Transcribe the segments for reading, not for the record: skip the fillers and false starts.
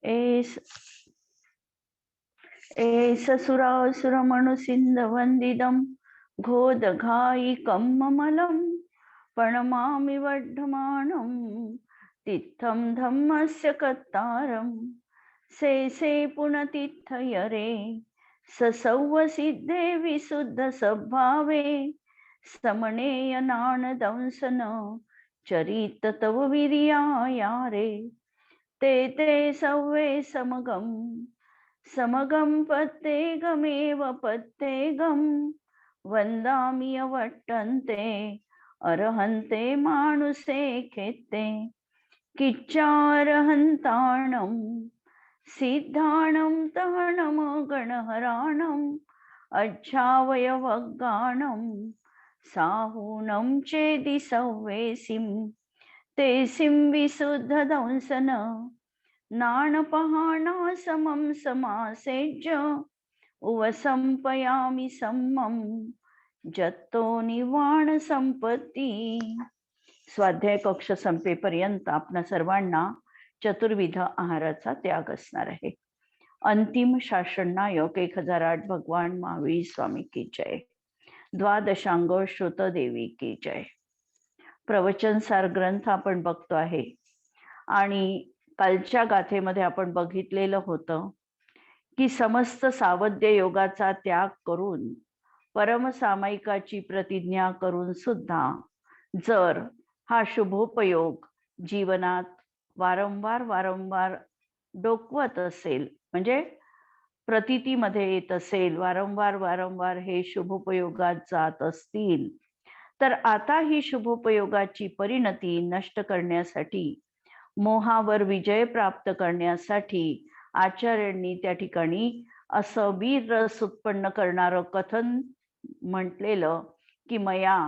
S एषसुरासुरमनुसिन्धवन्दितं घोदघायिकं ममलं प्रणमामि वर्धमानं तित्थं धम्मस्य कर्तारं शेषे पुनतित्थयरे ससौवसिद्धे विशुद्धसद्भावे समनेयनानदंसन चरित तव वीर्यायारे ते ते सव्वे समगम समगम पत्तेगमेव पत्तेगम वंदामि अवट्टन्ते अर्हन्ते मानुषे खेत्ते किच्चारहन्ताणं सिद्धाणं तहणं गणहराणं अच्छावयवगाणं साहूनं चेदि सव्वेसिं तेसिं विशुद्धदंसन नाणपहाणा समं समासेज्य उवसंपयामि सम्मं जत्तो निवाण संपत्ती. स्वाध्याय कक्ष संपेपर्यंत आपणा सर्वांना चतुर्विध आहाराचा त्याग असणार आहे. अंतिम शासन नायक 1008 भगवान महावीर स्वामी की जय. द्वादशांग श्रुत देवी की जय. प्रवचन सार ग्रंथ आपण बघतो आहे आणि कालच्या गाथेमध्ये आपण बघितलेलं होतं की समस्त सावध्य योगाचा त्याग करून परमसामायिकाची प्रतिज्ञा करून सुद्धा जर हा शुभोपयोग जीवनात वारंवार वारंवार डोकवत असेल, म्हणजे प्रतीतीमध्ये येत असेल, वारंवार वारंवार हे शुभोपयोगात जात असतील, तर आता ही शुभोपयोगाची परिणती नष्ट करण्यासाठी, मोहावर विजय प्राप्त करण्यासाठी आचार्यांनी त्या ठिकाणी असं वीर रस उत्पन्न करणारं कथन म्हटलेलं की मया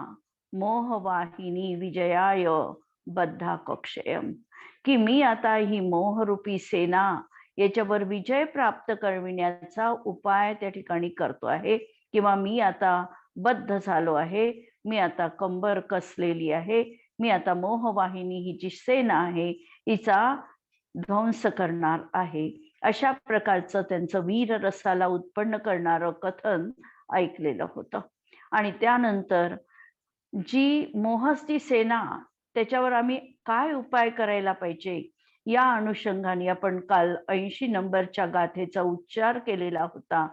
मोहवाहिनी विजयाय बद्धा कक्षयम, की मी आता ही मोहरूपी सेना याच्यावर विजय प्राप्त करविण्याचा उपाय त्या ठिकाणी करतो आहे, किंवा मी आता बद्ध झालो आहे, मी आता कंबर कसलेली आहे, मी आता मोहवाहिनी ही जी सेना आहे हिचा ध्वंस करणार आहे. अशा प्रकारचं त्यांचं वीर रसाला उत्पन्न करणारं कथन ऐकलेलं होतं. आणि त्यानंतर जी मोहस्ती सेना, त्याच्यावर आम्ही काय उपाय करायला पाहिजे या अनुषंगाने आपण काल 80 नंबरच्या गाथेचा उच्चार केलेला होता,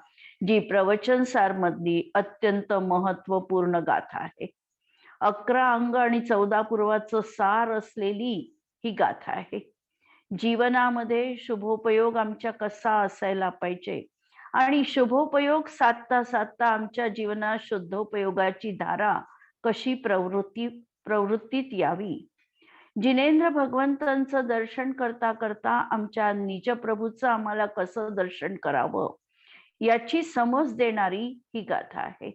जी प्रवचन सार मधली अत्यंत महत्वपूर्ण गाथा आहे. 11 अंग आणि 14 पूर्वाचं सार असलेली ही गाथा आहे. जीवनामध्ये शुभोपयोग आमच्या कसा असायला पाहिजे आणि शुभोपयोग साधता साधता आमच्या जीवनात शुद्धोपयोगाची धारा कशी प्रवृत्तीत यावी. जिनेंद्र भगवंतांचं दर्शन करता करता आमच्या निजप्रभूचं आम्हाला कसं दर्शन करावं याची समज देणारी ही गाथा आहे.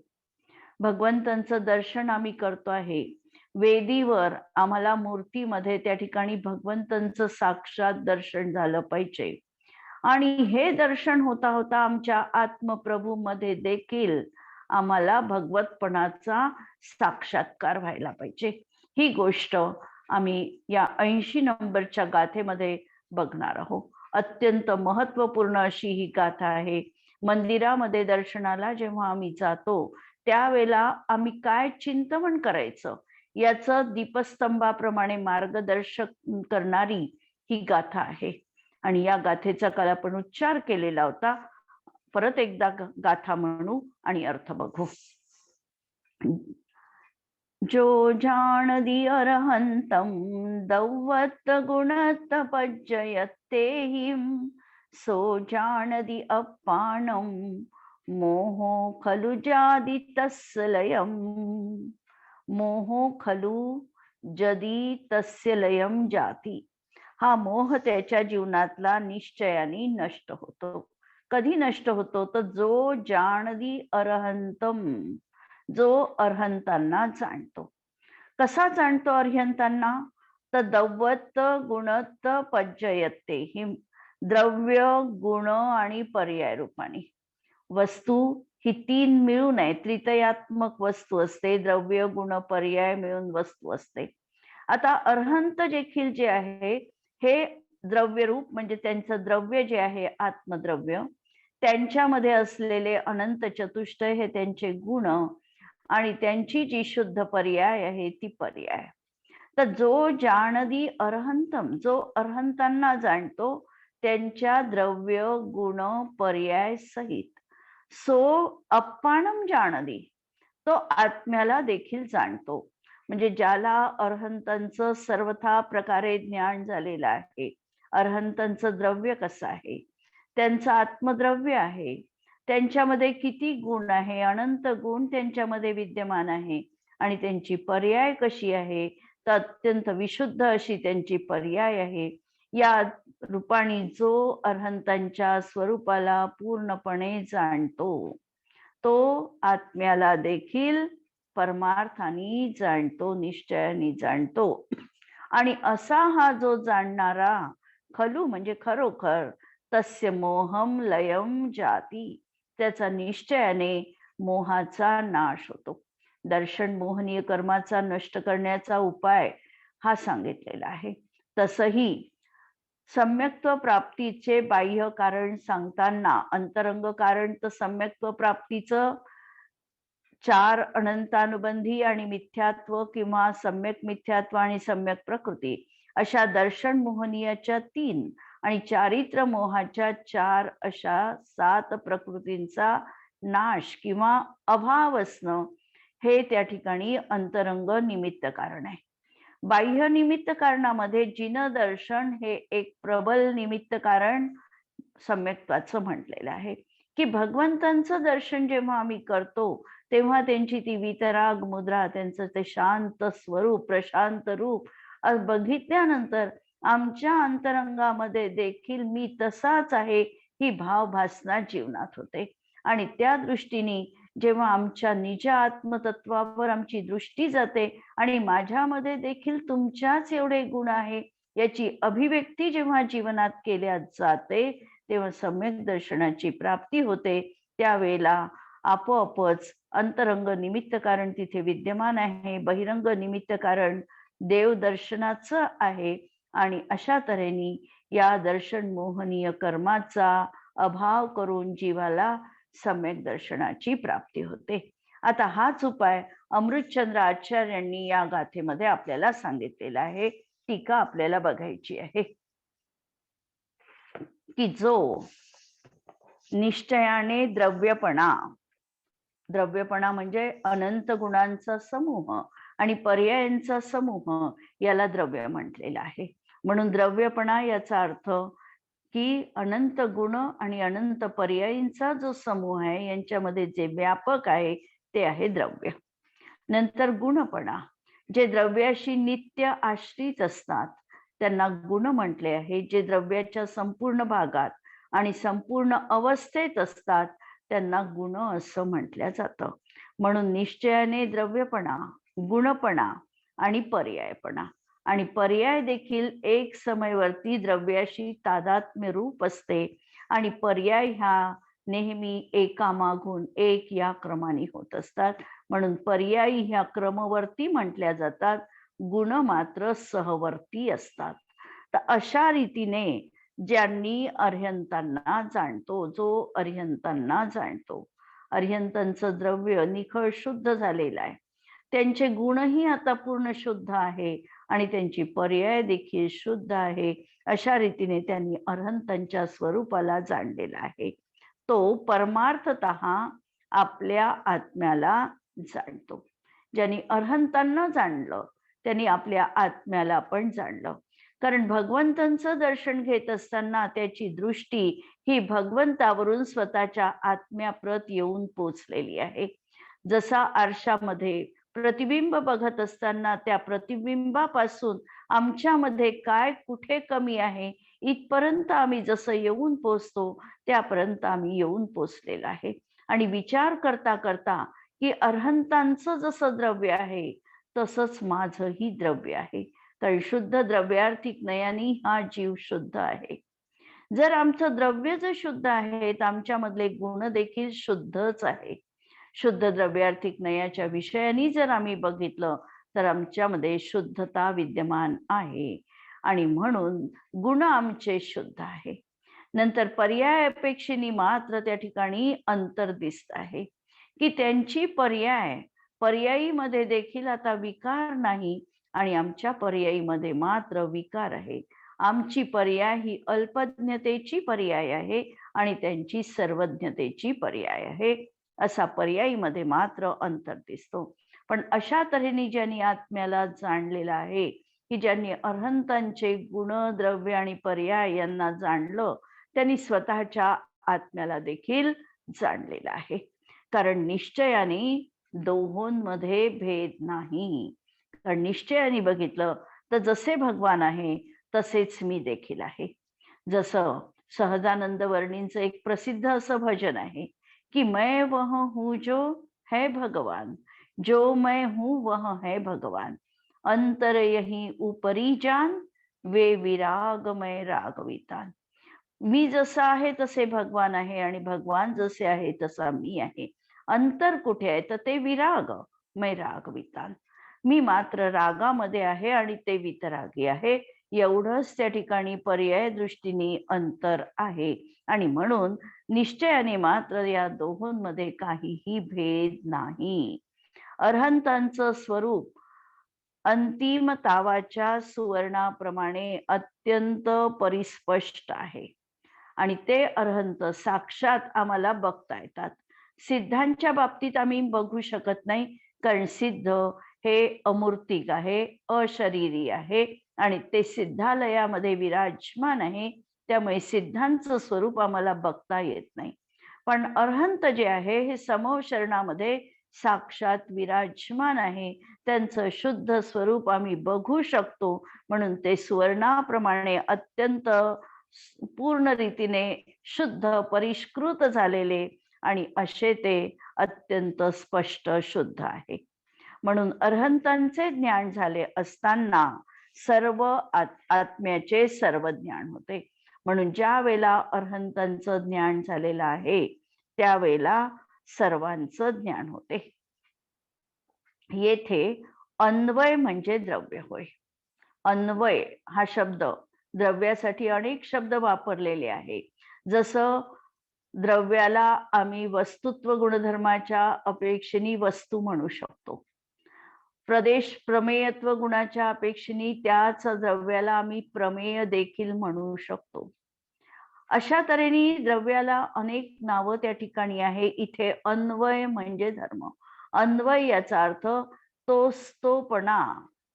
भगवंतांचं दर्शन आम्ही करतो आहे, वेदीवर आम्हाला मूर्तीमध्ये त्या ठिकाणी भगवंतांचं साक्षात दर्शन झालं पाहिजे, आणि हे दर्शन होता होता आमच्या आत्मप्रभू मध्ये देखील आम्हाला भगवतपणाचा साक्षात्कार व्हायला पाहिजे. ही गोष्ट आम्ही या 80 नंबरच्या गाथेमध्ये बघणार आहोत. अत्यंत महत्वपूर्ण अशी ही गाथा आहे. मंदिरामध्ये दर्शनाला जेव्हा आम्ही जातो त्यावेळेला आम्ही काय चिंतन करायचं याचं दीपस्तंभाप्रमाणे मार्गदर्शक करणारी ही गाथा आहे. आणि या गाथेचा काल आपण उच्चार केलेला होता. परत एकदा गाथा म्हणू आणि अर्थ बघू. जो जानदी अरहंतं दौवत गुणत पज्जयत्तेहिं सो जानदी अप्पानं मोहो खलु जादी तस्य लयं. मोहो खलु जदी तस्य लयं जाती. हा मोह त्याच्या जीवनातला निश्चयाने नष्ट होतो. कधी नष्ट होतो तर जो जानदी अरहंतम, जो अर्हंतांना जाणतो. कसा जाणतो अर्हंतांना? तर दौवत गुणत पज्जयते, ही द्रव्य गुण आणि पर्याय रूपाने वस्तू ही 3 मिळून आहे. त्रितयात्मक वस्तू असते, द्रव्य गुण पर्याय मिळून वस्तू असते. आता अर्हंत देखील जे आहे हे द्रव्य रूप म्हणजे त्यांचं द्रव्य जे आहे आत्मद्रव्य, त्यांच्यामध्ये असलेले अनंत चतुष्टय हे त्यांचे गुण आणि त्यांची जी शुद्ध पर्याय आहे ती पर्याय. तर जो जाणदी अरहंतम, जो अरहंतांना जाणतो त्यांच्या द्रव्य गुण पर्याय सहित, सो अप्पाणम जाणदी, तो आत्म्याला देखील जाणतो. म्हणजे ज्याला अरहंतांचं सर्वथा प्रकारे ज्ञान झालेलं आहे, अरहंतांचं द्रव्य कसं आहे, त्यांचं आत्मद्रव्य आहे, त्यांच्यामध्ये किती गुण आहे, अनंत गुण त्यांच्यामध्ये विद्यमान आहे आणि त्यांची पर्याय कशी आहे, तर अत्यंत विशुद्ध अशी त्यांची पर्याय आहे. या रूपाने जो अरहंतांच्या स्वरूपाला पूर्णपणे जाणतो तो आत्म्याला देखील परमार्थाने जाणतो, निश्चयाने जाणतो. आणि असा हा जो जाणणारा खलू म्हणजे खरोखर, तस्य मोहम लयम जाती, त्याचा निश्चयाने मोहाचा नाश होतो. दर्शन मोहनीय कर्माचा नष्ट करण्याचा उपाय हा सांगितलेला आहे. तसही सम्यक्त्व प्राप्तीचे बाह्य कारण सांगताना अंतरंग कारण तर सम्यक्त्व प्राप्तीचं 4 अनंतानुबंधी आणि मिथ्यात्व किंवा सम्यक मिथ्यात्व आणि सम्यक प्रकृती अशा दर्शन मोहनीयाच्या 3 आणि चारित्र मोहाच्या 4 अशा 7 प्रकृतींचा नाश किंवा अभाव असणं हे त्या ठिकाणी अंतरंग निमित्त कारण आहे. बाह्य निमित्त कारणामध्ये जिन दर्शन हे एक प्रबल निमित्त कारण सम्यक्त्वाचं म्हटलेलं आहे की भगवंतांचं दर्शन जेव्हा आम्ही करतो तेव्हा त्यांची ती वितराग मुद्रा, त्यांचं ते शांत स्वरूप, प्रशांत रूप बघितल्यानंतर आमच्या अंतरंगामध्ये देखील मी तसाच आहे ही भावभासना जीवनात होते. आणि त्या दृष्टीने जेव्हा आमच्या निज आत्मतत्वावर आमची दृष्टी जाते आणि माझ्यामध्ये देखील तुमच्याच एवढे गुण आहे याची अभिव्यक्ती जेव्हा जीवनात केल्या जाते तेव्हा सम्यक दर्शनाची प्राप्ती होते. त्यावेळेला आपोआपच अंतरंग निमित्त कारण तिथे विद्यमान आहे, बहिरंग निमित्त कारण देव दर्शनाचं आहे आणि अशा तऱ्हेने या दर्शन मोहनीय कर्माचा अभाव करून जीवाला सम्यक दर्शनाची प्राप्ती होते. आता हाच उपाय अमृतचंद्र आचार्यांनी या गाथेमध्ये आपल्याला सांगितलेला आहे. टीका आपल्याला बघायची आहे की जो निश्चयाने द्रव्यपणा म्हणजे अनंत गुणांचा समूह आणि पर्यायांचा समूह याला द्रव्य म्हटलेला आहे. म्हणून द्रव्यपणा याचा अर्थ की अनंत गुण आणि अनंत पर्यायींचा जो समूह आहे यांच्यामध्ये जे व्यापक आहे ते आहे द्रव्य. नंतर गुणपणा, जे द्रव्याशी नित्य आश्रित असतात त्यांना गुण म्हटले आहे. जे द्रव्याच्या संपूर्ण भागात आणि संपूर्ण अवस्थेत असतात त्यांना गुण असं म्हटलं जातं. म्हणून निश्चयाने द्रव्यपणा, गुणपणा आणि पर्यायपणा, आणि पर्याय देखील एक समयवर्ती द्रव्याशी तादात्म्य रूप असते आणि पर्याय ह्या नेहमी एकामागून एक या क्रमाने होत असतात. म्हणून पर्यायी ह्या क्रमवर्ती म्हटल्या जातात, गुण मात्र सहवर्ती असतात. तर अशा रीतीने ज्यांनी अर्हंतांना जाणतो, जो अर्हंतांना जाणतो, अर्हंतांचं द्रव्य निखळ शुद्ध झालेलं आहे, त्यांचे गुणही आता पूर्ण शुद्ध आहे आणि त्यांची पर्याय देखील शुद्ध आहे. अशा रीतीने त्यांनी अर्हंतांच्या स्वरूपाला जाणलेला आहे. तो परमार्थतः आपल्या आत्म्याला जाणतो. ज्यांनी अर्हंतांना जाणलं त्यांनी आपल्या आत्म्याला पण जाणलं. कारण भगवंतांचं दर्शन घेत असताना त्याची दृष्टी ही भगवंतावरून स्वतःच्या आत्म्याप्रत येऊन पोचलेली आहे. जसा आरशामध्ये प्रतिबिंब बघत असताना त्या प्रतिबिंबापासून आमच्यामध्ये काय कुठे कमी आहे इथपर्यंत आम्ही जसं येऊन पोचतो त्यापर्यंत आम्ही येऊन पोचलेला आहे. आणि विचार करता करता की अर्हंतांचं जसं द्रव्य आहे तसंच माझंही द्रव्य आहे, तर शुद्ध द्रव्यार्थिक नयानी हा जीव शुद्ध आहे. जर आमचं द्रव्य जर शुद्ध आहे तर आमच्यामधले गुण देखील शुद्धच आहे. शुद्ध द्रव्यार्थिक नयाच्या विषयाने जर आम्ही बघितलं तर आमच्यामध्ये शुद्धता विद्यमान आहे. आणि म्हणून गुण आमचे शुद्ध आहे. नंतर पर्याय अपेक्षेने मात्र त्या ठिकाणी अंतर दिसत आहे की त्यांची पर्यायीमध्ये देखील आता विकार नाही आणि आमच्या पर्यायीमध्ये मात्र विकार आहे. आमची पर्याय ही अल्पज्ञतेची पर्याय आहे आणि त्यांची सर्वज्ञतेची पर्याय आहे. असा पर्यायीमध्ये मात्र अंतर दिसतो. पण अशा तऱ्हेने ज्यांनी आत्म्याला जाणलेलं आहे की ज्यांनी अरहंतांचे गुण, द्रव्य आणि पर्याय यांना जाणलं, त्यांनी स्वतःच्या आत्म्याला देखील जाणलेलं आहे. कारण निश्चयाने दोहोंमध्ये भेद नाही. कारण निश्चयाने बघितलं तर जसे भगवान आहे तसेच मी देखील आहे. जसं सहजानंद वर्णींचं एक प्रसिद्ध असं भजन आहे की मैं वह हूँ जो है भगवान, जो मैं हूँ वह है भगवान, अंतर यही ऊपरी जान, वे विराग मैं रागवितान. मी जसा आहे तसे भगवान आहे आणि भगवान जसे आहे तसा मी आहे. अंतर कुठे आहे तर ते विराग, मै रागवितान. मी मात्र रागामध्ये आहे आणि ते वितरागी आहे. एवढंच त्या ठिकाणी पर्याय दृष्टीने अंतर आहे आणि म्हणून निश्चयाने मात्र या दोहोंमध्ये काहीही भेद नाही. अरहंतांचं स्वरूप अंतिम तावाच्या सुवर्णाप्रमाणे अत्यंत परिस्पष्ट आहे आणि ते अरहंत साक्षात आम्हाला बघता येतात. सिद्धांच्या बाबतीत आम्ही बघू शकत नाही, कारण सिद्ध हे अमूर्तिक आहे, अशरीरी आहे आणि ते सिद्धालयामध्ये विराजमान आहे. त्यामुळे सिद्धांचं स्वरूप आम्हाला बघता येत नाही. पण अरहंत जे आहे हे समव शरणामध्ये साक्षात विराजमान आहे. त्यांचं शुद्ध स्वरूप आम्ही बघू शकतो. म्हणून ते सुवर्णाप्रमाणे अत्यंत पूर्ण रीतीने शुद्ध, परिष्कृत झालेले आणि असे ते अत्यंत स्पष्ट शुद्ध आहे. म्हणून अरहंतांचे ज्ञान झाले असताना सर्व आत्म्याचे सर्व ज्ञान होते. म्हणून ज्या वेळेला अरहंतांचं ज्ञान झालेलं आहे त्यावेळेला सर्वांचं ज्ञान होते. येथे अन्वय म्हणजे द्रव्य होय. अन्वय हा शब्द द्रव्यासाठी अनेक शब्द वापरलेले आहे. जसं द्रव्याला आम्ही वस्तुत्व गुणधर्माच्या अपेक्षेने वस्तू म्हणू शकतो. प्रमेयत्व गुणाच्या अपेक्षेने त्याच द्रव्याला आम्ही प्रमेय देखील म्हणू शकतो. अशा तऱ्हेने द्रव्याला अनेक नावं त्या ठिकाणी आहे. इथे अन्वय म्हणजे धर्म. अन्वय याचा अर्थ तोपणा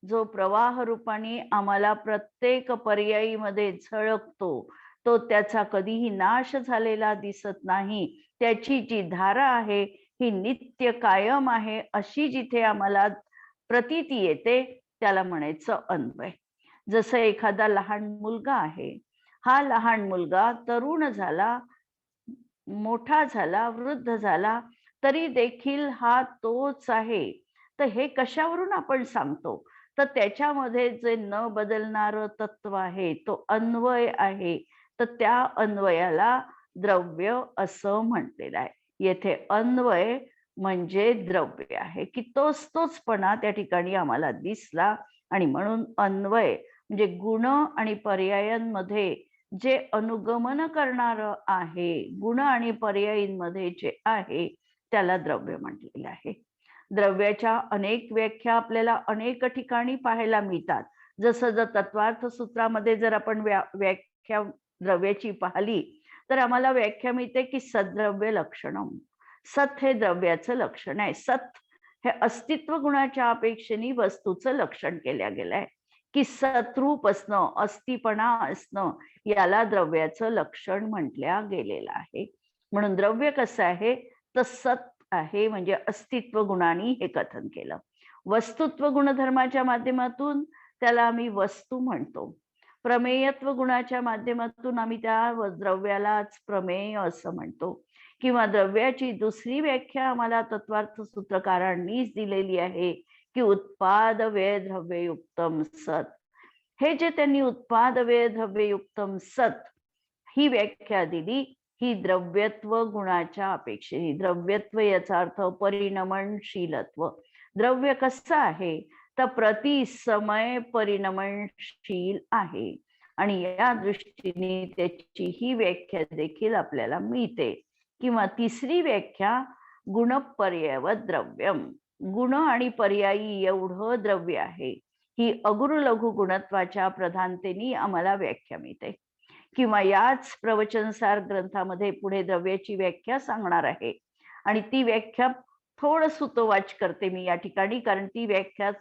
जो प्रवाह रूपाने आम्हाला प्रत्येक पर्यायीमध्ये झळकतो, तो त्याचा कधीही नाश झालेला दिसत नाही. त्याची जी धारा आहे ही नित्य कायम आहे अशी जिथे आम्हाला प्रतीती येते त्याला म्हणायचं अन्वय. जसं एखादा लहान मुलगा आहे, हा लहान मुलगा तरुण झाला, मोठा झाला, वृद्ध झाला तरी देखील हा तोच आहे. तर हे कशावरून आपण सांगतो तर त्याच्यामध्ये जे न बदलणारं तत्व आहे तो अन्वय आहे. तर त्या अन्वयाला द्रव्य असं म्हटलेलं आहे. येथे अन्वय म्हणजे द्रव्य आहे की तोचपणा त्या ठिकाणी आम्हाला दिसला आणि म्हणून अन्वय म्हणजे गुण आणि पर्यायांमध्ये जे अनुगमन करणार आहे, गुण आणि पर्यायींमध्ये जे आहे त्याला द्रव्य म्हटलेलं आहे. द्रव्याच्या अनेक व्याख्या आपल्याला अनेक ठिकाणी पाहायला मिळतात. जसं जर तत्वार्थ सूत्रामध्ये जर आपण व्याख्या द्रव्याची पाहिली तर आम्हाला व्याख्या मिळते की सद्द्रव्य लक्षणम. सत हे द्रव्याचं लक्षण आहे. सत हे अस्तित्व गुणाच्या अपेक्षेने वस्तूचं लक्षण केल्या गेलं आहे की सतरूप असणं, अस्तिपणा असणं याला द्रव्याचं लक्षण म्हटल्या गेलेलं आहे. म्हणून द्रव्य कसं आहे तर सत आहे म्हणजे अस्तित्व गुणांनी हे कथन केलं. वस्तुत्व गुणधर्माच्या माध्यमातून त्याला आम्ही वस्तू म्हणतो. प्रमेयत्व गुणाच्या माध्यमातून आम्ही त्या द्रव्यालाच प्रमेय असं म्हणतो. किंवा द्रव्याची दुसरी व्याख्या आम्हाला तत्वार्थ सूत्रकारांनीच दिलेली आहे की उत्पाद व्यय द्रव्ययुक्तम सत. हे जे त्यांनी उत्पाद व्यय द्रव्ययुक्तम सत ही व्याख्या दिली ही द्रव्यत्व गुणाच्या अपेक्षेने. द्रव्यत्व याचा अर्थ परिणमनशीलत्व. द्रव्य कसं आहे तर प्रति समय परिणमनशील आहे आणि या दृष्टीने त्याची ही व्याख्या देखील आपल्याला मिळते. किंवा तिसरी व्याख्या गुणपर्ययवत द्रव्यम, गुण आणि पर्यायी एवढं द्रव्य आहे, ही अगुरु लघु गुणत्वाच्या प्रधानतेने आम्हाला व्याख्या मिळते. किंवा याच प्रवचनसार ग्रंथामध्ये पुढे द्रव्याची व्याख्या सांगणार आहे आणि ती व्याख्या थोडं सुतोवाच करते मी या ठिकाणी, कारण ती व्याख्या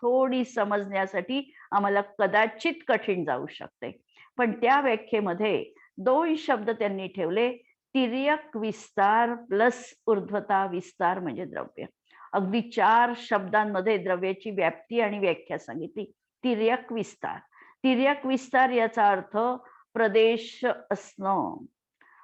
थोडी समजण्यासाठी आम्हाला कदाचित कठीण जाऊ शकते. पण त्या व्याख्येमध्ये 2 शब्द त्यांनी ठेवले, तिर्यक विस्तार प्लस ऊर्ध्वता विस्तार म्हणजे द्रव्य. अगदी 4 शब्दांमध्ये द्रव्याची व्याप्ती आणि व्याख्या सांगितली. तिर्यक विस्तार, तिर्यक विस्तार याचा अर्थ प्रदेश असणं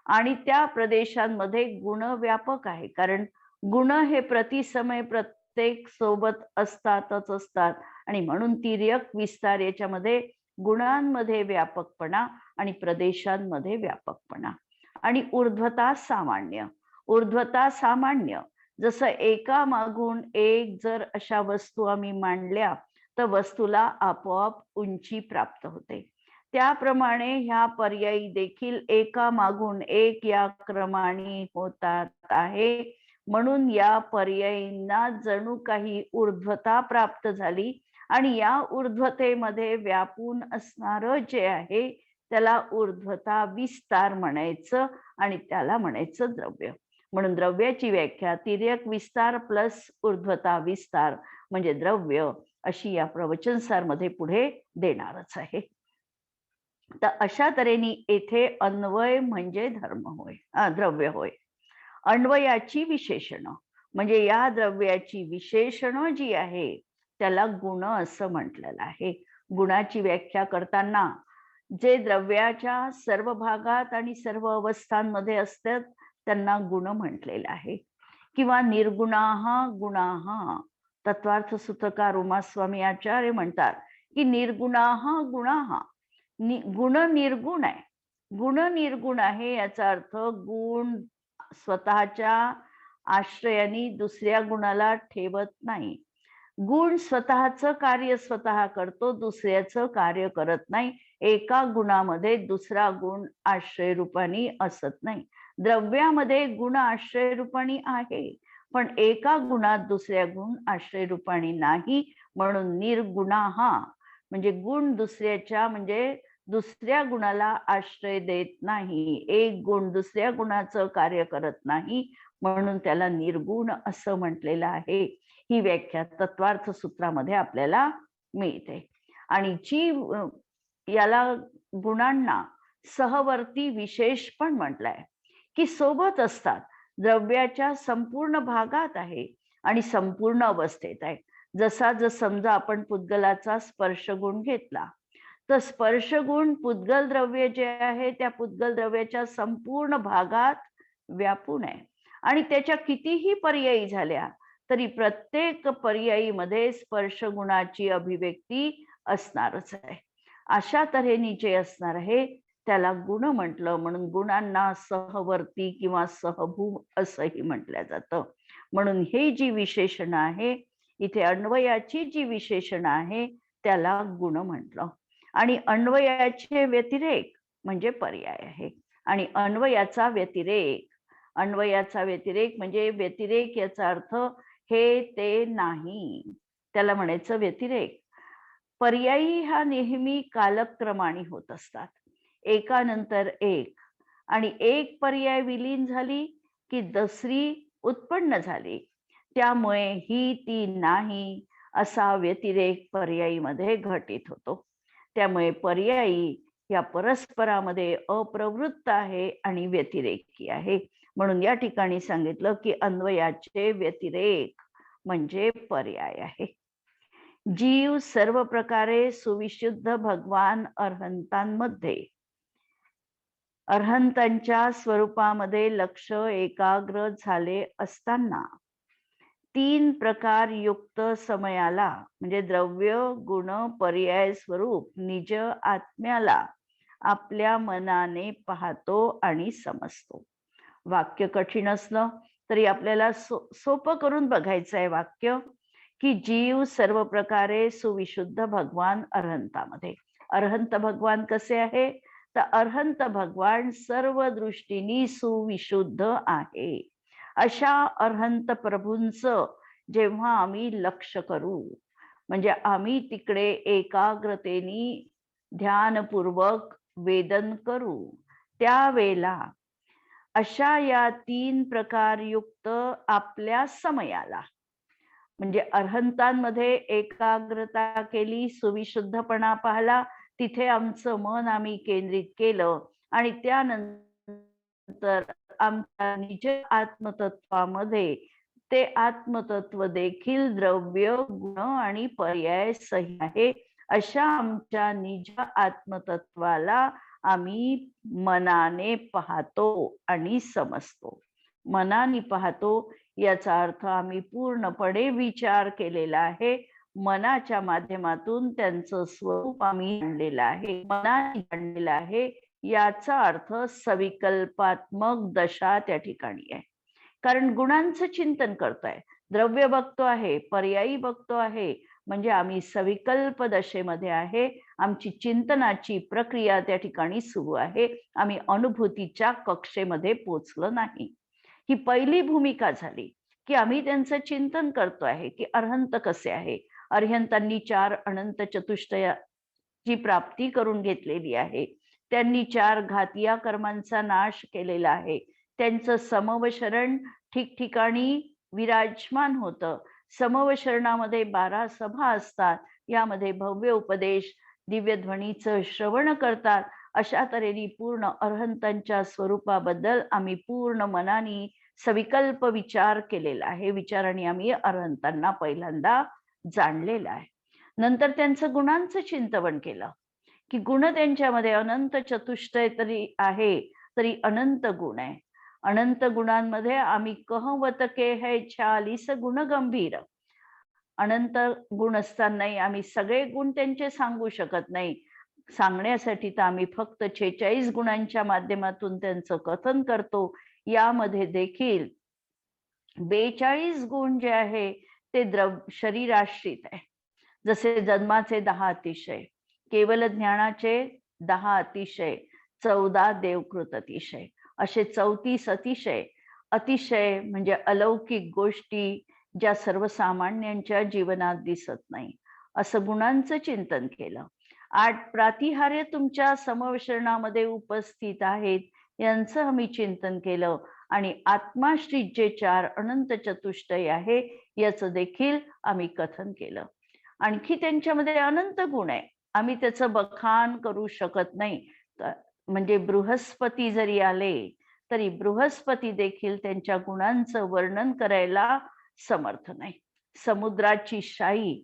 आणि त्या प्रदेशांमध्ये गुण व्यापक आहे, कारण गुण हे प्रतिसमय प्रत्येक सोबत असतातच असतात आणि म्हणून तिर्यक विस्तार याच्यामध्ये गुणांमध्ये व्यापकपणा आणि प्रदेशांमध्ये व्यापकपणा. आणि ऊर्ध्वता सामान्य, ऊर्ध्वता सामान्य जसं एका मागून एक जर अशा वस्तू आम्ही मांडल्या तर वस्तूला आपोआप उंची प्राप्त होते, त्याप्रमाणे ह्या पर्यायी देखील एका मागून एक या क्रमाने होतात आहे. म्हणून या पर्यायींना जणू काही ऊर्ध्वता प्राप्त झाली आणि या ऊर्ध्वतेमध्ये व्यापून असणारं जे आहे त्याला ऊर्ध्वता विस्तार म्हणायचं आणि त्याला म्हणायचं द्रव्य. म्हणून द्रव्याची व्याख्या तिर्यक विस्तार प्लस ऊर्ध्वता विस्तार म्हणजे द्रव्य अशी या प्रवचनसार मध्ये पुढे देणारच आहे. तर अशा तऱ्हेने येथे अन्वय म्हणजे धर्म होय, द्रव्य होय. अन्वयाची विशेषण म्हणजे या द्रव्याची विशेषण जी आहे त्याला गुण असं म्हटलेलं आहे. गुणाची व्याख्या करताना जे द्रव्याच्या सर्व भागात आणि सर्व अवस्थांमध्ये असतात त्यांना गुण म्हटलेलं आहे. किंवा निर्गुणाः गुणाः, तत्वार्थ सूत्रकार उमास्वामी आचार्य म्हणतात की निर्गुणाः गुणाः, गुण निर्गुण आहे. गुण निर्गुण आहे याचा अर्थ गुण स्वतःच्या आश्रयाने दुसऱ्या गुणाला ठेवत नाही. गुण स्वतःचं कार्य स्वतः करतो, दुसऱ्याचं कार्य करत नाही. एका गुणामध्ये दुसरा गुण आश्रय रूपाने असत नाही. द्रव्यामध्ये गुण आश्रय रूपाने आहे, पण एका गुणात दुसऱ्या गुण आश्रय रूपाने नाही. म्हणून निर्गुणाः म्हणजे गुण दुसऱ्याच्या म्हणजे दुसऱ्या गुणाला आश्रय देत नाही, एक गुण दुसऱ्या गुणाचं कार्य करत नाही, म्हणून त्याला निर्गुण असं म्हटलेलं आहे. ही व्याख्या तत्वार्थ सूत्रामध्ये आपल्याला मिळते. आणि जी याला गुणांना सहवर्ती विशेष पण म्हटलंय की सोबत असतात, द्रव्याच्या संपूर्ण भागात आहे आणि संपूर्ण अवस्थेत आहे. जसा समजा आपण पुद्गलाचा स्पर्श गुण घेतला तर स्पर्श गुण पुद्गल द्रव्य जे आहे त्या पुद्गल द्रव्याच्या संपूर्ण भागात व्यापून आहे आणि त्याच्या कितीही पर्यायी झाल्या तरी प्रत्येक पर्यायीमध्ये स्पर्श गुणाची अभिव्यक्ती असणारच आहे. अशा तऱ्हेने जे असणार आहे त्याला गुण म्हटलं. म्हणून गुणांना सहवर्ती किंवा सहभूम असंही म्हटलं जातं. म्हणून हे जी विशेषण आहे इथे अन्वयाची जी विशेषण आहे त्याला गुण म्हटलं. आणि अन्वयाचे व्यतिरेक म्हणजे पर्याय आहे. आणि अन्वयाचा व्यतिरेक, अन्वयाचा व्यतिरेक म्हणजे व्यतिरेक याचा अर्थ हे ते नाही, त्याला म्हणायचं व्यतिरेक. पर्यायी हा नेहमी कालक्रमाने होत असतात, एकानंतर एक, आणि एक पर्याय विलीन झाली की दुसरी उत्पन्न झाली, त्यामुळे ही ती नाही असा व्यतिरेक पर्यायीमध्ये घटित होतो. त्यामुळे पर्यायी या परस्परामध्ये अप्रवृत्त आहे आणि व्यतिरेकी आहे. म्हणून या ठिकाणी सांगितलं की अन्वयाचे व्यतिरेक म्हणजे पर्याय आहे. जीव सर्व प्रकारे सुविशुद्ध भगवान अर्हंतांमध्ये अर्हंतांच्या स्वरूपामध्ये लक्ष एकाग्र झाले असताना 3 प्रकार युक्त समयाला म्हणजे द्रव्य गुण पर्याय स्वरूप निज आत्म्याला आपल्या मनाने पाहतो आणि समजतो. वाक्य कठीण असलं तरी आपल्याला सोपं करून बघायचं आहे वाक्य की जीव सर्व प्रकारे सुविशुद्ध भगवान अरहंतामध्ये. अरहंत भगवान कसे आहे? तर अरहंत भगवान सर्व दृष्टीने सुविशुद्ध आहे. अशा अरहंत प्रभूंचं जेव्हा आम्ही लक्ष करू, म्हणजे आम्ही तिकडे एकाग्रतेने ध्यानपूर्वक वेदन करू, त्यावेळेला अशा या 3 प्रकार युक्त आपल्या समयाला, म्हणजे अरहंतांमध्ये एकाग्रता केली, सुविशुद्धपणा पाहला, तिथे आमचं मन आम्ही केंद्रित केलं आणि त्यानंतर आमच्या निज आत्मतत्वामध्ये ते आत्मतत्व देखील द्रव्य, गुण आणि पर्याय सही आहे. अशा आमच्या निज आत्मतत्वाला आम्ही मनाने पाहतो आणि समजतो. मनाने पाहतो याचा अर्थ आम्ही पूर्णपणे विचार केलेला आहे. मनाच्या माध्यमातून त्यांचं स्वरूप आम्ही जाणलेलं आहे, मनाने जाणलेलं आहे. याचा अर्थ सविकल्पात्मक दशा त्या ठिकाणी आहे. कारण गुणांचं चिंतन करतोय, द्रव्य बघतो आहे, पर्यायी बघतो आहे, म्हणजे आम्ही सविकल्प दशेमध्ये आहे. आमची चिंतनाची प्रक्रिया त्या ठिकाणी सुरू आहे. आम्ही अनुभूतीच्या कक्षेमध्ये पोचलो नाही. ही पहिली भूमिका झाली की आम्ही त्यांचं चिंतन करतो आहे की अरहंत कसे आहे. अरहंतांनी 4 अनंत चतुष्टयाची प्राप्ती करून घेतलेली आहे. त्यांनी 4 घातिया कर्मांचा नाश केलेला आहे. त्यांचं समवशरण ठिकठिकाणी विराजमान होतं. समवशरणामध्ये 12 सभा असतात. यामध्ये भव्य उपदेश, दिव्य ध्वनीचं श्रवण करतात. अशा तऱ्हेने पूर्ण अरहंतांच्या स्वरूपाबद्दल आम्ही पूर्ण मनाने सविकल्प विचार केलेला आहे. विचाराने आम्ही अरहंतांना पहिल्यांदा जाणलेलं आहे. नंतर त्यांचं गुणांचं चिंतन केलं की गुण त्यांच्यामध्ये अनंत चतुष्टय तरी आहे, तरी अनंत गुण आहे. अनंत गुणांमध्ये आम्ही कहवत के है 46 गुण गंभीर. अनंत गुण असतानाही आम्ही सगळे गुण त्यांचे सांगू शकत नाही. सांगण्यासाठी तर आम्ही फक्त 46 गुणांच्या माध्यमातून त्यांचं कथन करतो. यामध्ये देखील 42 गुण जे आहे ते शरीराश्रित आहे. जसे जन्माचे 10 अतिशय, केवल ज्ञानाचे 10 अतिशय, 14 देवकृत अतिशय, असे 34 अतिशय. अतिशय म्हणजे अलौकिक गोष्टी ज्या सर्वसामान्यांच्या जीवनात दिसत नाही, असं गुणांचं चिंतन केलं. 8 प्रातिहार्य तुमच्या समविचरणामध्ये उपस्थित आहेत, यांचं आम्ही चिंतन केलं. आणि आत्माश्रित जे 4 अनंत चतुष्टय आहे याचं देखील आम्ही कथन केलं. आणखी त्यांच्यामध्ये अनंत गुण आहे, आम्ही त्याचं बखान करू शकत नाही. म्हणजे बृहस्पती जरी आले तरी बृहस्पती देखील त्यांच्या गुणांचं वर्णन करायला समर्थ नाही. समुद्राची शाई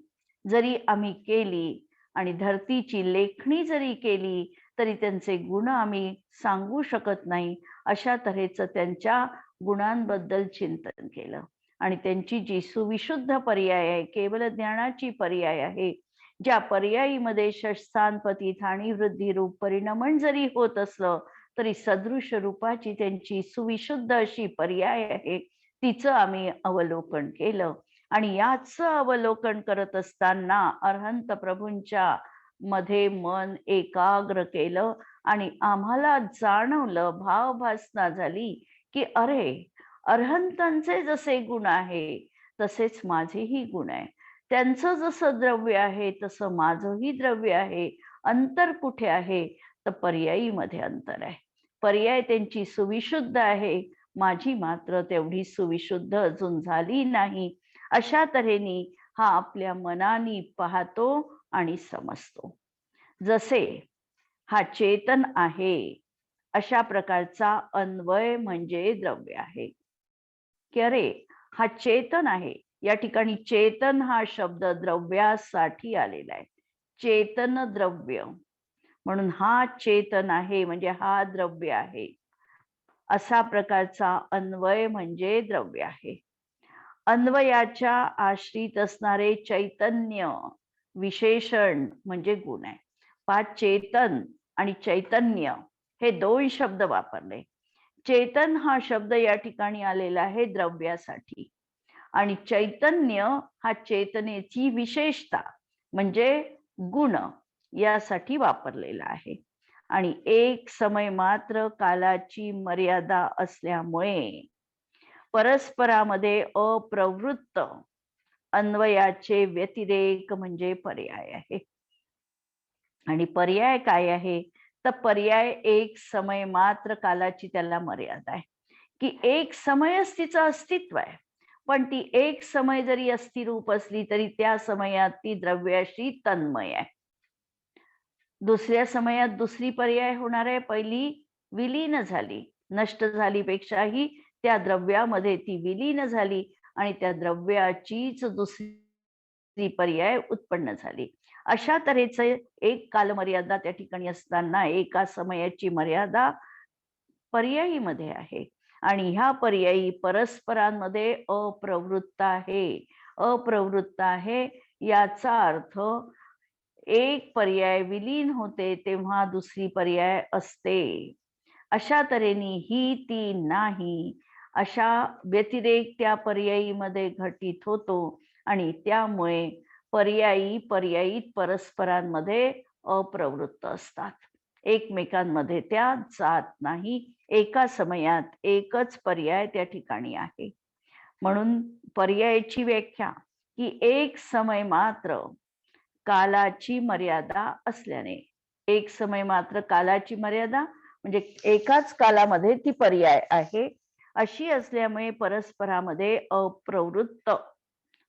जरी आम्ही केली आणि धरतीची लेखणी जरी केली तरी त्यांचे गुण आम्ही सांगू शकत नाही. अशा तऱ्हेचं त्यांच्या गुणांबद्दल चिंतन केलं. आणि त्यांची जी सुविशुद्ध पर्याय आहे, केवल ज्ञानाची पर्याय आहे, ज्या पर्यायीमध्ये षष्ठान पतित आणि वृद्धी रूप परिणमन जरी होत असलं तरी सदृश रूपाची त्यांची सुविशुद्ध अशी पर्याय आहे, तिचं आम्ही अवलोकन केलं. आणि याचं अवलोकन करत असताना अरहंत प्रभूंच्या मध्ये मन एकाग्र केलं आणि आम्हाला जाणवलं, भावभासना झाली की अरे, अरहंतांचे जसे गुण आहे तसेच माझेही गुण आहे. त्यांचं जसं द्रव्य आहे तसं माझंही द्रव्य आहे. अंतर कुठे आहे? तर पर्यायीमध्ये अंतर आहे. पर्याय त्यांची सुविशुद्ध आहे, माझी मात्र तेवढी सुविशुद्ध अजून झाली नाही. अशा तऱ्हेने हा आपल्या मनाने पाहतो आणि समजतो. जसे हा चेतन आहे अशा प्रकारचा अन्वय म्हणजे द्रव्य आहे की अरे, हा चेतन आहे. या ठिकाणी चेतन हा शब्द द्रव्यासाठी आलेला आहे. चेतन द्रव्य म्हणून हा चेतन आहे म्हणजे हा द्रव्य आहे. असा प्रकारचा अन्वय म्हणजे द्रव्य आहे. अन्वयाच्या आश्रित असणारे चैतन्य विशेषण म्हणजे गुण आहे. पाच चेतन आणि चैतन्य हे 2 शब्द वापरले. चेतन हा शब्द या ठिकाणी आलेला आहे द्रव्यासाठी आणि चैतन्य हा चेतनेची विशेषता म्हणजे गुण यासाठी वापरलेला आहे. आणि एक समय मात्र कालाची मर्यादा असल्यामुळे परस्परामध्ये अप्रवृत्त अन्वयाचे व्यतिरेक म्हणजे पर्याय आहे. आणि पर्याय काय आहे? तर पर्याय एक समय मात्र कालाची त्याला मर्यादा आहे, की एक समयच तिचं अस्तित्व आहे. पण ती एक समय जरी अस्थिरूप असली तरी त्या समयात ती द्रव्याशी तन्मय आहे. दुसऱ्या समयात दुसरी पर्याय होणार आहे, पहिली विलीन झाली, नष्ट झाली पेक्षाही त्या द्रव्यामध्ये ती विलीन झाली आणि त्या द्रव्याचीच दुसरी पर्याय उत्पन्न झाली. अशा तऱ्हेचे एक कालमर्यादा त्या ठिकाणी असताना एका समयाची मर्यादा पर्यायीमध्ये आहे. आणि ह्या पर्यायी परस्परांमध्ये अप्रवृत्त आहे याचा अर्थ एक पर्याय विलीन होते तेव्हा दुसरी पर्याय असते. अशा तऱ्हेने ही ती नाही अशा व्यतिरेक त्या पर्यायीमध्ये घटित होतो आणि त्यामुळे पर्यायीत परस्परांमध्ये अप्रवृत्त असतात, एकमेकांमध्ये त्या जात नाही. एका समयात एकच पर्याय त्या ठिकाणी आहे. म्हणून पर्यायाची व्याख्या की एक समय मात्र कालाची मर्यादा असल्याने, एक समय मात्र कालाची मर्यादा म्हणजे एकाच कालामध्ये ती पर्याय आहे अशी असल्यामुळे परस्परामध्ये अप्रवृत्त,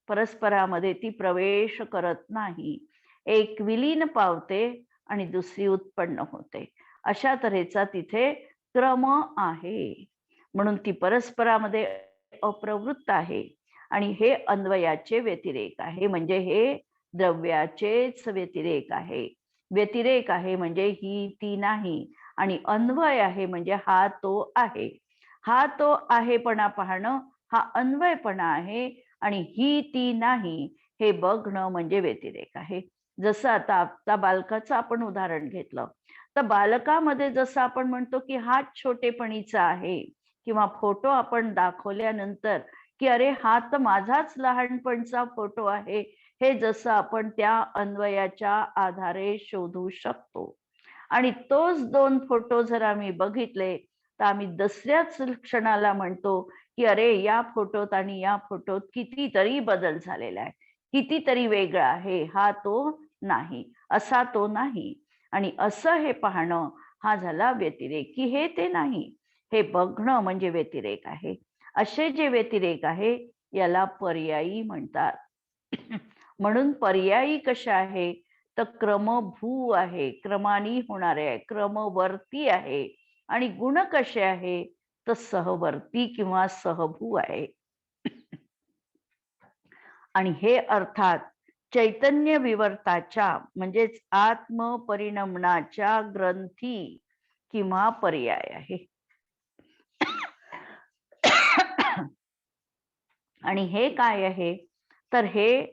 परस्परामध्ये ती प्रवेश करत नाही, एक विलीन पावते आणि दुसरी उत्पन्न होते. अशा तऱ्हेचा तिथे क्रम आहे. म्हणून ती परस्परामध्ये अप्रवृत्त आहे आणि हे अन्वयाचे व्यतिरेक आहे, म्हणजे हे द्रव्याचेच व्यतिरेक आहे. व्यतिरेक आहे म्हणजे ही ती नाही आणि अन्वय आहे म्हणजे हा तो आहे. हा तो आहेपणा पाहणं हा अन्वयपणा आहे आणि ही ती नाही हे बघणं म्हणजे व्यतिरेक आहे. जसं आता बालकाचं आपण उदाहरण घेतलं तर बालकामध्ये जसं आपण म्हणतो की हा छोटेपणीचा आहे किंवा फोटो आपण दाखवल्यानंतर की अरे हा तर माझाच लहानपणचा फोटो आहे, हे जसं आपण त्या अन्वयाच्या आधारे शोधू शकतो. आणि तोच दोन फोटो जर आम्ही बघितले तर आम्ही दुसऱ्याच क्षणाला म्हणतो की अरे या फोटोत आणि या फोटोत कितीतरी बदल झालेला आहे, कितीतरी वेगळा आहे, हा तो नाही, असा तो नाही. आणि असं हे पाहणं हा झाला व्यतिरेक, की हे ते नाही, हे बघणं म्हणजे व्यतिरेक आहे. असे जे व्यतिरेक आहे याला पर्यायी म्हणतात. म्हणून पर्यायी कशा आहे तर क्रमभू आहे, क्रमाने होणारे आहे, क्रमवर्ती आहे. आणि गुण कसे आहे तर सहवर्ती किंवा सहभू आहे. आणि हे अर्थात चैतन्य विवर्ताच्या म्हणजेच आत्मपरिणमनाच्या ग्रंथी किंवा पर्याय आहे. आणि हे काय आहे तर हे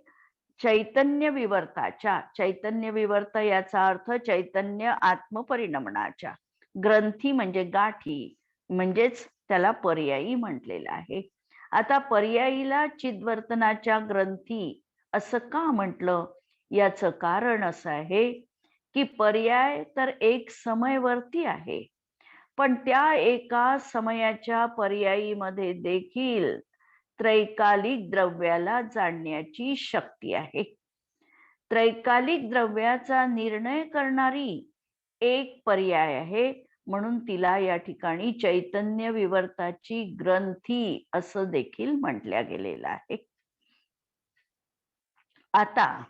चैतन्य विवर्ताच्या, चैतन्य विवर्त याचा अर्थ चैतन्य आत्मपरिणमनाच्या, ग्रंथी म्हणजे गाठी, म्हणजेच त्याला पर्यायी म्हटलेलं आहे. आता पर्यायीला चिद्वर्तनाच्या ग्रंथी असं का म्हटलं याचं कारण असं आहे की पर्याय तर एक समयवर्ती आहे, पण त्या एका समयाच्या पर्यायीमध्ये देखील त्रैकालिक द्रव्याला जाणण्याची शक्ती आहे. त्रैकालिक द्रव्याचा निर्णय करणारी एक पर्याय आहे, म्हणून तिला या ठिकाणी चैतन्य विवर्ताची ग्रंथी असं देखील म्हटल्या गेलेलं आहे. आता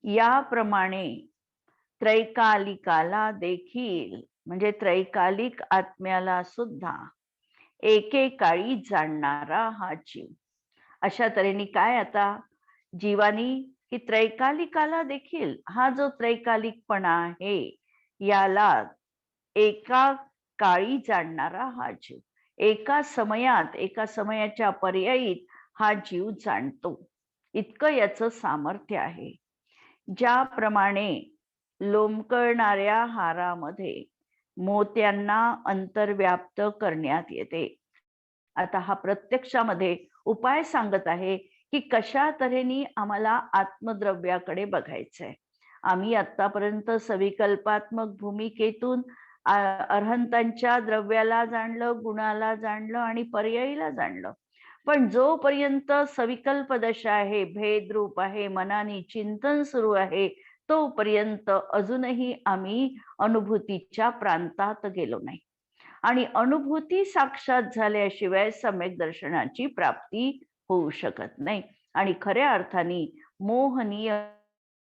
याप्रमाणे त्रैकालिकाला देखील म्हणजे त्रैकालिक आत्म्याला सुद्धा एकेकाळी जाणणारा हा जीव. अशा तऱ्हेने काय आता जीवानी की त्रैकालिकाला देखील हा जो त्रैकालिकपणा आहे याला एका काळी जाणणारा हा जीव, एका समयात एका समयाच्या पर्यायीत हा जीव जाणतो, इतकं याचं सामर्थ्य आहे. ज्याप्रमाणे लोंबकळणाऱ्या हारामध्ये मोत्यांना अंतर्व्याप्त करण्यात येते. आता हा प्रत्यक्षामध्ये उपाय सांगत आहे की कशा तऱ्हेने आम्हाला आत्मद्रव्याकडे बघायचंय. आम्ही आतापर्यंत सविकल्पात्मक भूमिकेतून अरहंतांच्या द्रव्याला जाणलं, गुणाला जाणलं आणि पर्यायीला जाणलं. पण जोपर्यंत सविकल्प दशा आहे, भेदरूप आहे, मनाने चिंतन सुरू आहे, तोपर्यंत अजूनही आम्ही अनुभूतीच्या प्रांतात गेलो नाही. आणि अनुभूती साक्षात झाल्याशिवाय सम्यक दर्शनाची प्राप्ती होऊ शकत नाही. आणि खऱ्या अर्थाने मोहनीय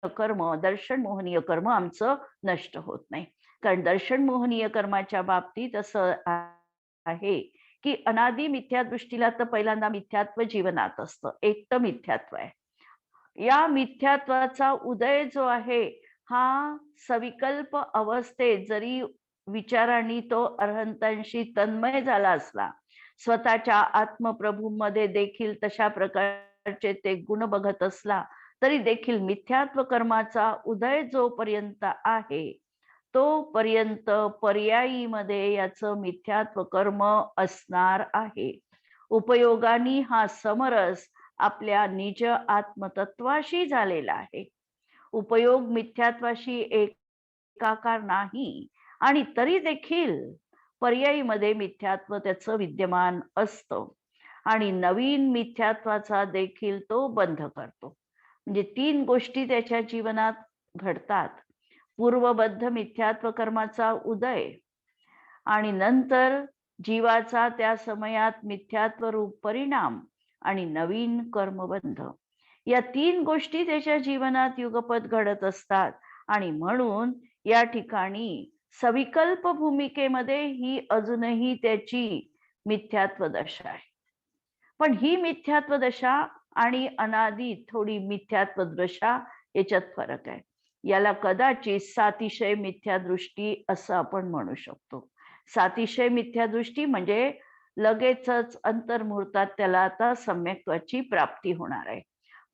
कर्म, दर्शन मोहनीय कर्म आमचं नष्ट होत नाही. कारण दर्शन मोहनीय कर्माच्या बाबतीत असं आहे की अनादि मिथ्या दृष्टीला तर पहिल्यांदा मिथ्यात्व जीवनात असतं, एकटं मिथ्यात्व आहे. या मिथ्यात्वाचा उदय जो आहे हा सविकल्प अवस्थेत जरी विचारांनी तो अरहंतांशी तन्मय झाला असला, स्वतःच्या आत्मप्रभूमध्ये देखील तशा प्रकारचे ते गुण बघत असला, तरी देखील मिथ्यात्व कर्माचा उदय जोपर्यंत आहे तोपर्यंत पर्यायीमध्ये याचं मिथ्यात्व कर्म असणार आहे. उपयोगाने हा समरस आपल्या निज आत्मतत्वाशी झालेला आहे. उपयोग मिथ्यात्वाशी एकाकार नाही आणि तरी देखील पर्यायीमध्ये मिथ्यात्व त्याचं विद्यमान असतं आणि नवीन मिथ्यात्वाचा देखील तो बंध करतो. म्हणजे 3 गोष्टी त्याच्या जीवनात घडतात. पूर्वबद्ध मिथ्यात्व कर्माचा उदय आणि नंतर जीवाचा त्या समयात मिथ्यात्व रूप परिणाम आणि नवीन कर्मबंध. या 3 गोष्टी त्याच्या जीवनात युगपत घडत असतात आणि म्हणून या ठिकाणी सविकल्प भूमिकेमध्ये ही अजूनही त्याची मिथ्यात्व दशा आहे. पण ही मिथ्यात्व दशा आणि अनादी थोडी मिथ्यात्व दशा याच्यात फरक आहे. याला कदाचित सातिशय मिथ्यादृष्टी असं आपण म्हणू शकतो. सातिशय मिथ्यादृष्टी म्हणजे लगेचच अंतर्मुहूर्तात त्याला आता सम्यक्त्वाची प्राप्ती होणार आहे.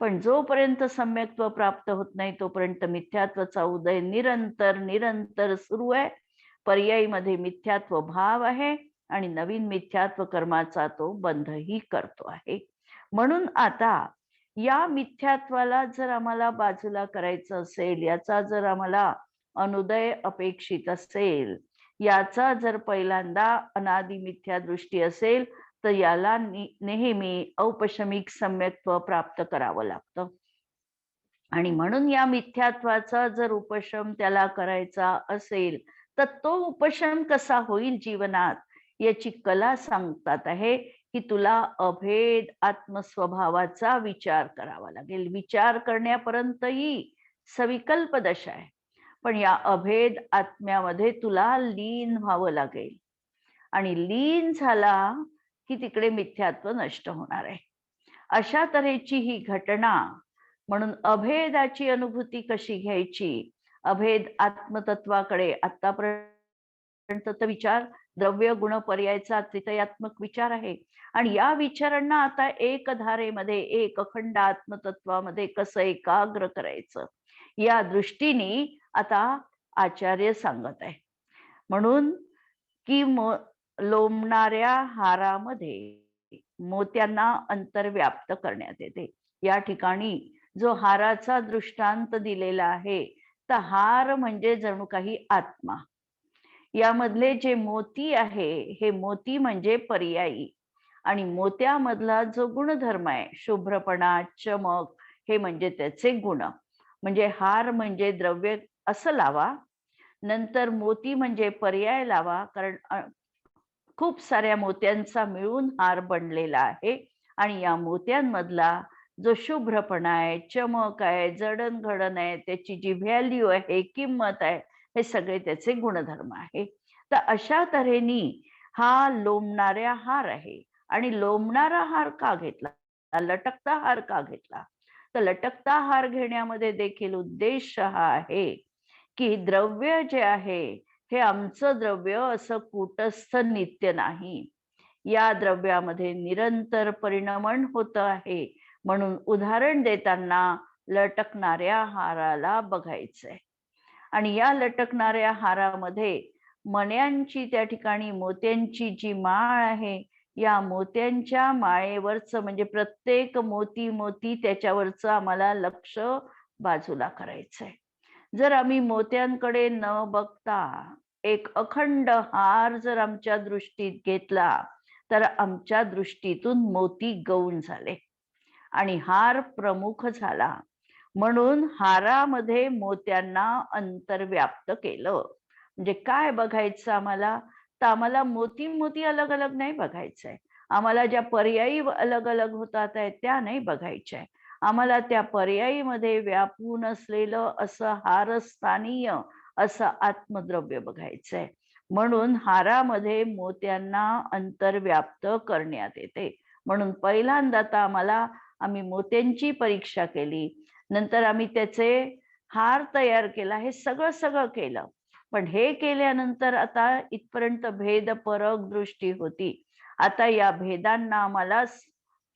पण जोपर्यंत सम्यक्त्व प्राप्त होत नाही तोपर्यंत मिथ्यात्वाचा उदय निरंतर सुरू आहे. पर्यायीमध्ये मिथ्यात्व भाव आहे आणि नवीन मिथ्यात्व कर्माचा तो बंधही करतो आहे. म्हणून आता या मिथ्यात्वाला जर आम्हाला बाजूला करायचं असेल, याचा जर आम्हाला अनुदय अपेक्षित असेल, याचा जर पहिल्यांदा अनादि मिथ्या दृष्टी असेल, तर याला नेहमी औपशमिक सम्यक्त्व प्राप्त करावं लागतं. आणि म्हणून या मिथ्यात्वाचा जर उपशम त्याला करायचा असेल, तर तो उपशम कसा होईल जीवनात याची कला सांगतात आहे की तुला अभेद आत्मस्वभावाचा विचार करावा लागेल. विचार करण्यापर्यंतही सविकल्प दशा आहे, पण या अभेद आत्म्यामध्ये तुला लीन व्हावं लागेल आणि लीन झाला की तिकडे मिथ्यात्व नष्ट होणार आहे. अशा तऱ्हेची ही घटना. म्हणून अभेदाची अनुभूती कशी घ्यायची, अभेद आत्मतत्वाकडे आतापर्यंत विचार द्रव्य गुण पर्यायचा त्रितयात्मक विचार आहे आणि या विचारांना आता एक धारेमध्ये एक अखंड आत्मतत्वामध्ये कसं एकाग्र करायचं या दृष्टीने आता आचार्य सांगत आहे. म्हणून की लोंबणाऱ्या हारामध्ये मोत्यांना अंतर्व्याप्त करण्यात येते. या ठिकाणी जो हाराचा दृष्टांत दिलेला आहे, तर हार म्हणजे जणू काही आत्मा. यामधले जे मोती आहे हे मोती म्हणजे पर्यायी आणि मोत्यामधला जो गुणधर्म आहे शुभ्रपणा चमक हे म्हणजे त्याचे गुण. म्हणजे हार म्हणजे द्रव्य असं लावा, नंतर मोती म्हणजे पर्याय लावा, कारण खूप साऱ्या मोत्यांचा मिळून हार बनलेला आहे आणि या मोत्यांमधला जो शुभ्रपणा आहे, चमक आहे, जडणघडण आहे, त्याची जी व्हॅल्यू आहे, किंमत आहे, हे सगळे त्याचे गुणधर्म आहे. तर अशा तऱ्हेने हा लोंबणाऱ्या हार आहे. आणि लोंबणारा हार का घेतला, लटकता हार का घेतला, तर लटकता हार घेण्यामध्ये देखील उद्देश हा आहे की द्रव्य जे आहे हे आमचं द्रव्य असं कूटस्थ नित्य नाही. या द्रव्यामध्ये निरंतर परिणमन होत आहे. म्हणून उदाहरण देताना लटकणाऱ्या हाराला बघायचंय आणि या लटकणाऱ्या हारामध्ये मण्यांची त्या ठिकाणी मोत्यांची जी माळ आहे या मोत्यांच्या माळेवरचं म्हणजे प्रत्येक मोती मोती त्याच्यावरचं आम्हाला लक्ष बाजूला करायचंय. जर आम्ही मोत्यांकडे न बघता एक अखंड हार जर आमच्या दृष्टीत घेतला तर आमच्या दृष्टीतून मोती गौण झाले आणि हार प्रमुख झाला. म्हणून हारामध्ये मोत्यांना अंतर्व्याप्त केलं. म्हणजे काय बघायचं आम्हाला? तर आम्हाला मोती मोती अलग अलग नाही बघायचंय. आम्हाला ज्या पर्यायी अलग अलग होतात आहेत त्या नाही बघायच्या. आम्हाला त्या पर्यायीमध्ये व्यापून असलेलं असं हारस्थानीय असं आत्मद्रव्य बघायचंय. म्हणून हारामध्ये मोत्यांना अंतर्व्याप्त करण्यात येते. म्हणून पहिल्यांदा तर आम्ही मोत्यांची परीक्षा केली, नंतर आम्ही त्याचे हार तयार केला, हे सगळं सगळं केलं. पण हे केल्यानंतर आता इथपर्यंत भेद परक दृष्टी होती. आता या भेदांना आम्हाला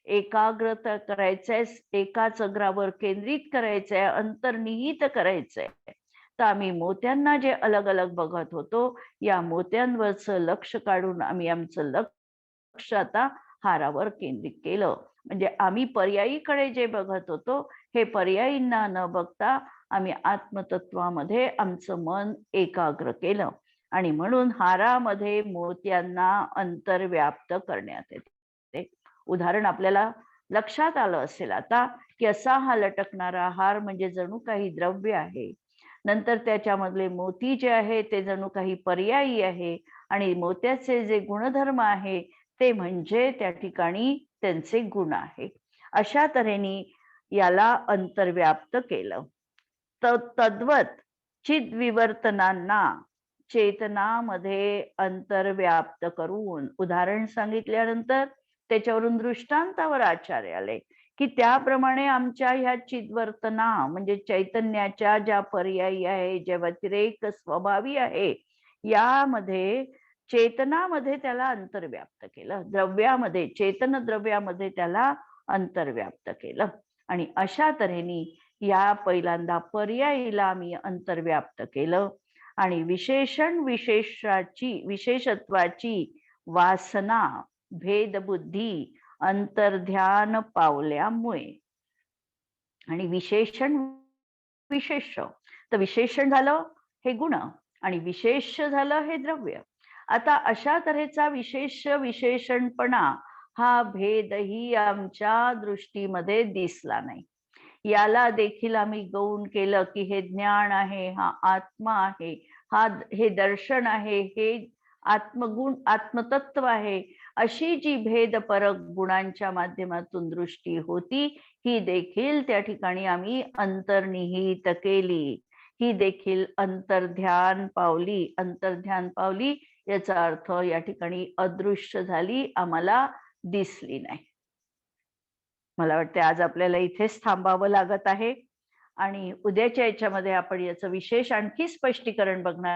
एकाग्रत करायचंय, एकाच अग्रावर केंद्रित करायचंय, अंतर्निहित करायचंय. तर आम्ही मोत्यांना जे अलग अलग बघत होतो, या मोत्यांवरचं लक्ष काढून आम्ही आमचं लक्ष आता हारावर केंद्रित केलं. म्हणजे आम्ही पर्यायीकडे जे बघत होतो, हे पर्यायींना न बघता आम्ही आत्मतत्वामध्ये आमचं मन एकाग्र केलं आणि म्हणून हारामध्ये मोत्यांना अंतर्व्याप्त करण्यात येते. उदाहरण आपल्याला लक्षात आलं असेल आता, की असा हा लटकणारा हार म्हणजे जणू काही द्रव्य आहे. नंतर त्याच्यामधले मोती जे आहे ते जणू काही पर्यायी आहे आणि मोत्याचे जे गुणधर्म आहे ते म्हणजे त्या ठिकाणी त्यांचे गुण आहे. अशा तऱ्हेने याला अंतर्व्याप्त केलं. तद्वत चिद्विवर्तनांना चेतनामध्ये अंतर्व्याप्त करून उदाहरण सांगितल्यानंतर त्याच्यावरून दृष्टांतावर आचार्य आले, की त्याप्रमाणे आमच्या ह्या चिद्वर्तना म्हणजे चैतन्याच्या ज्या पर्यायी आहे, ज्या व्यतिरेक स्वभावी आहे, यामध्ये चेतनामध्ये त्याला अंतर्व्याप्त केलं. द्रव्यामध्ये, चेतन द्रव्यामध्ये त्याला अंतर्व्याप्त केलं. आणि अशा तऱ्हेने या पहिल्यांदा पर्यायीला आम्ही अंतर्व्याप्त केलं आणि विशेषत्वाची वासना भेदबुद्धी अंतर्ध्यान पावल्यामुळे आणि विशेष तर विशेषण झालं हे गुण आणि विशेष झालं हे द्रव्य. आता अशा तऱ्हेचा विशेषणपणा हा भेदही आमच्या दृष्टीमध्ये दिसला नाही. याला देखील आम्ही गौण केलं की हे ज्ञान आहे, हा आत्मा आहे, हे दर्शन आहे, हे आत्मगुण आत्मतत्व आहे. अशी जी भेदपरक गुणांच्या माध्यमातून दृष्टी होती, ही देखील त्या ठिकाणी आम्ही अंतर्निहित केली. ही देखील अंतर्ध्यान पावली याचा अर्थ या ठिकाणी अदृश्य झाली, आम्हाला दिसली नाही. मला वाटते आज आपल्याला इथेच थांबावं लागत आहे आणि उद्याच्या याच्यामध्ये आपण याचं विशेष आणखी स्पष्टीकरण बघणार